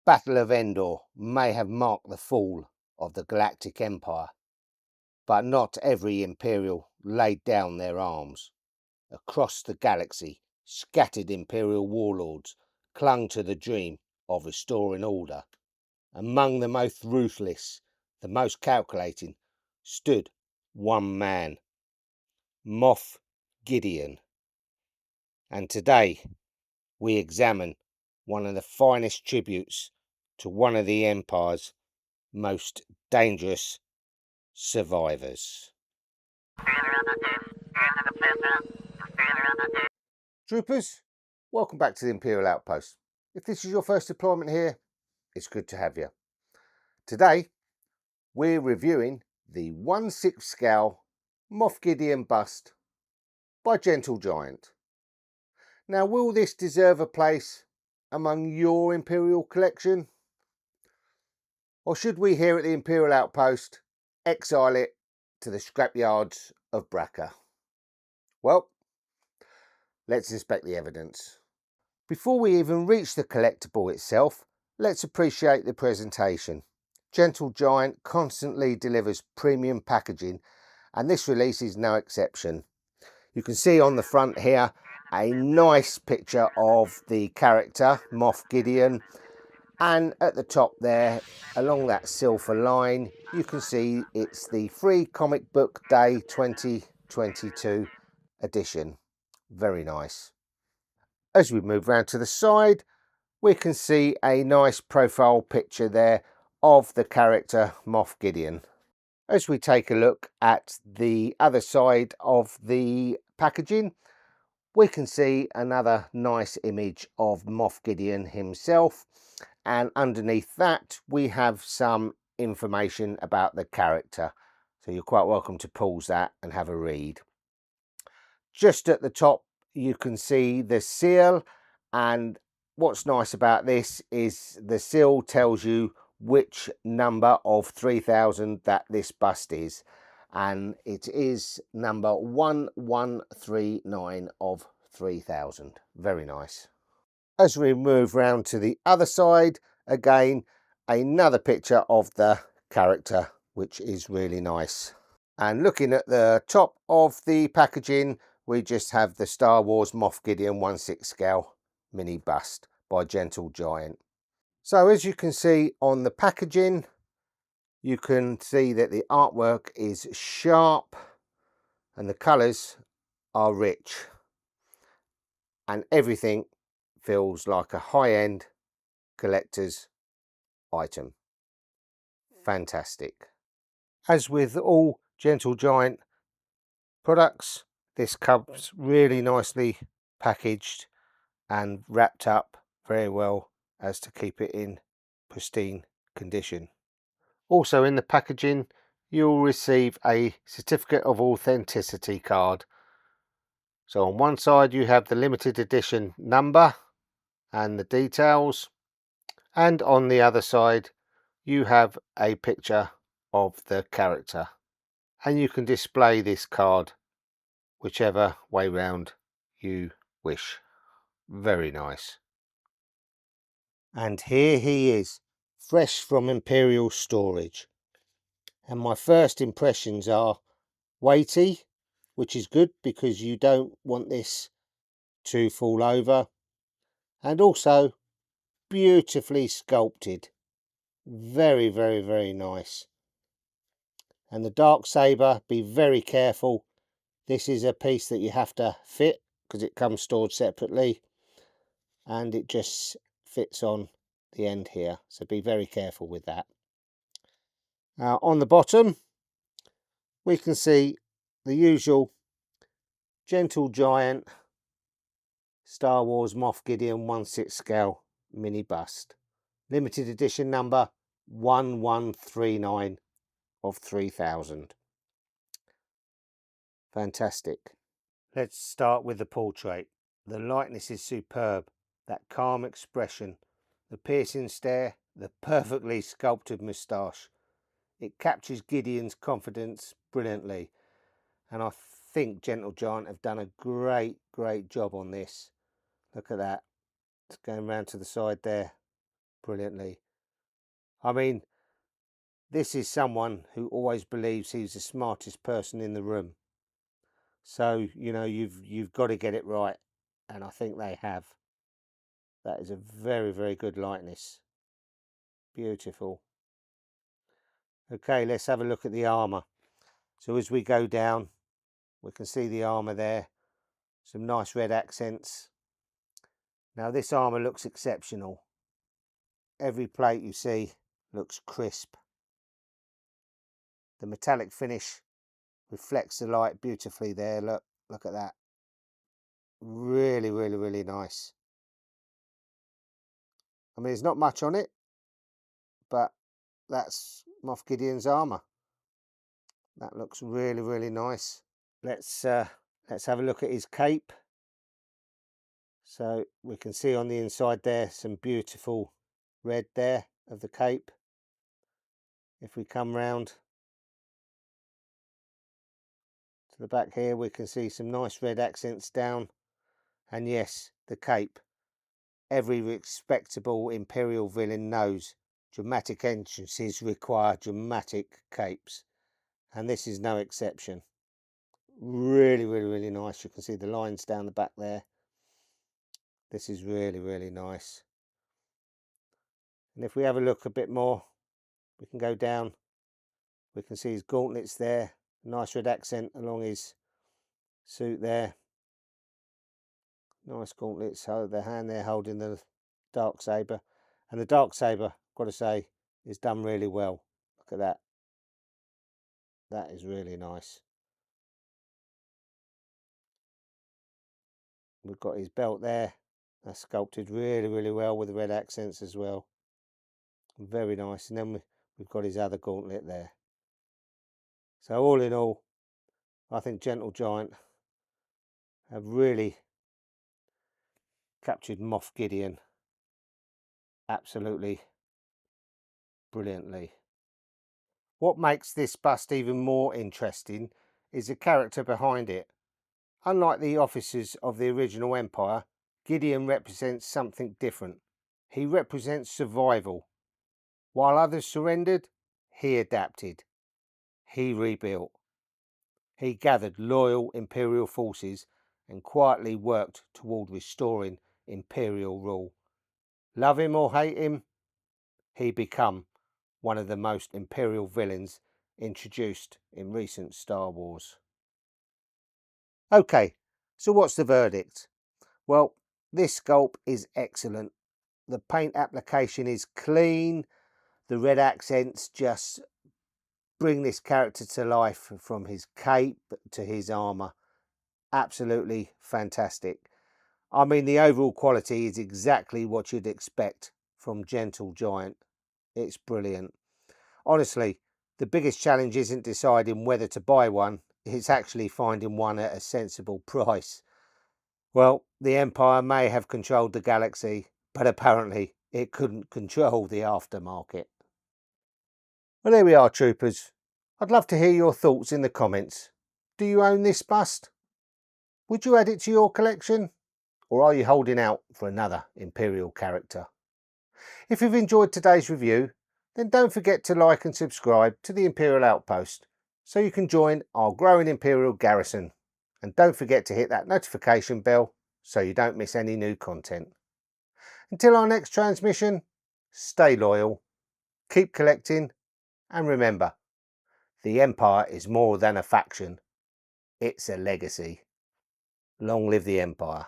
Battle of Endor may have marked the fall of the Galactic Empire, but not every Imperial laid down their arms. Across the galaxy, scattered Imperial Warlords clung to the dream of restoring order. Among the most ruthless, the most calculating, stood one man, Moff Gideon. And today we examine one of the finest tributes to one of the Empire's most dangerous survivors. Troopers, welcome back to the Imperial Outpost. If this is your first deployment here, it's good to have you. Today, we're reviewing the 1/6 scale Moff Gideon Bust by Gentle Giant. Now, will this deserve a place among your Imperial collection? Or should we here at the Imperial Outpost exile it to the scrapyards of Braca? Well, let's inspect the evidence. Before we even reach the collectible itself, let's appreciate the presentation. Gentle Giant constantly delivers premium packaging, and this release is no exception. You can see on the front here a nice picture of the character Moff Gideon, and at the top there, along that silver line, you can see it's the Free Comic Book Day 2022 edition. Very nice. As we move round to the side, we can see a nice profile picture there of the character Moff Gideon. As we take a look at the other side of the packaging, we can see another nice image of Moff Gideon himself, and underneath that we have some information about the character, so you're quite welcome to pause that and have a read. Just at the top you can see the seal, and what's nice about this is the seal tells you which number of 3000 that this bust is, and it is number 1139 of 3000. Very nice. As we move round to the other side, again another picture of the character, which is really nice. And looking at the top of the packaging, we just have the Star Wars Moff Gideon 1/6 scale mini bust by Gentle Giant. So as you can see on the packaging, you can see that the artwork is sharp and the colours are rich, and everything feels like a high-end collector's item. Fantastic. As with all Gentle Giant products, this comes really nicely packaged and wrapped up very well as to keep it in pristine condition. Also in the packaging, you'll receive a certificate of authenticity card. So on one side you have the limited edition number and the details, and on the other side you have a picture of the character, and you can display this card whichever way round you wish. Very nice. And here he is, fresh from Imperial storage, and my first impressions are weighty, which is good because you don't want this to fall over, and also beautifully sculpted. Very, very, very nice. And the Darksaber, be very careful. This is a piece that you have to fit because it comes stored separately, and it just fits on the end here, so be very careful with that. On the bottom we can see the usual Gentle Giant Star Wars Moff Gideon 1/6 scale mini bust, limited edition number 1139 of 3000. Fantastic. Let's start with the portrait. The likeness is superb. That calm expression, the piercing stare, the perfectly sculpted moustache. It captures Gideon's confidence brilliantly, and I think Gentle Giant have done a great job on this. Look at that. It's going round to the side there. brilliantly. I mean, this is someone who always believes he's the smartest person in the room. So, you know, you've got to get it right. And I think they have. That is a very, very good likeness. Beautiful. Okay, let's have a look at the armour. So as we go down, we can see the armour there. Some nice red accents. Now this armour looks exceptional. Every plate you see looks crisp. The metallic finish reflects the light beautifully there. Look at that. Really, really, really nice. I mean, there's not much on it, but that's Moff Gideon's armour. That looks really, really nice. Let's have a look at his cape. So we can see on the inside there some beautiful red there of the cape. If we come round to the back here, we can see some nice red accents down. And yes, the cape. Every respectable Imperial villain knows dramatic entrances require dramatic capes. And this is no exception. Really, really, really nice. You can see the lines down the back there. This is really, really nice. And if we have a look a bit more, we can go down. We can see his gauntlets there. Nice red accent along his suit there. Nice gauntlets. So the hand there holding the dark saber. And the dark saber, got to say, is done really well. Look at that. That is really nice. We've got his belt there. That's sculpted really, really well with the red accents as well. Very nice. And then we've got his other gauntlet there. So all in all, I think Gentle Giant have really captured Moff Gideon absolutely brilliantly. What makes this bust even more interesting is the character behind it. Unlike the officers of the original Empire, Gideon represents something different. He represents survival. While others surrendered, he adapted. He rebuilt. He gathered loyal Imperial forces and quietly worked toward restoring Imperial rule. Love him or hate him, he became one of the most Imperial villains introduced in recent Star Wars. Okay, so what's the verdict? Well, this sculpt is excellent. The paint application is clean. The red accents just bring this character to life, from his cape to his armour. Absolutely fantastic. I mean, the overall quality is exactly what you'd expect from Gentle Giant. It's brilliant. Honestly, the biggest challenge isn't deciding whether to buy one, it's actually finding one at a sensible price. Well, the Empire may have controlled the galaxy, but apparently it couldn't control the aftermarket. Well, there we are, troopers. I'd love to hear your thoughts in the comments. Do you own this bust? Would you add it to your collection? Or are you holding out for another Imperial character? If you've enjoyed today's review, then don't forget to like and subscribe to the Imperial Outpost so you can join our growing Imperial garrison. And don't forget to hit that notification bell so you don't miss any new content. Until our next transmission, stay loyal, keep collecting, and remember, the Empire is more than a faction, it's a legacy. Long live the Empire.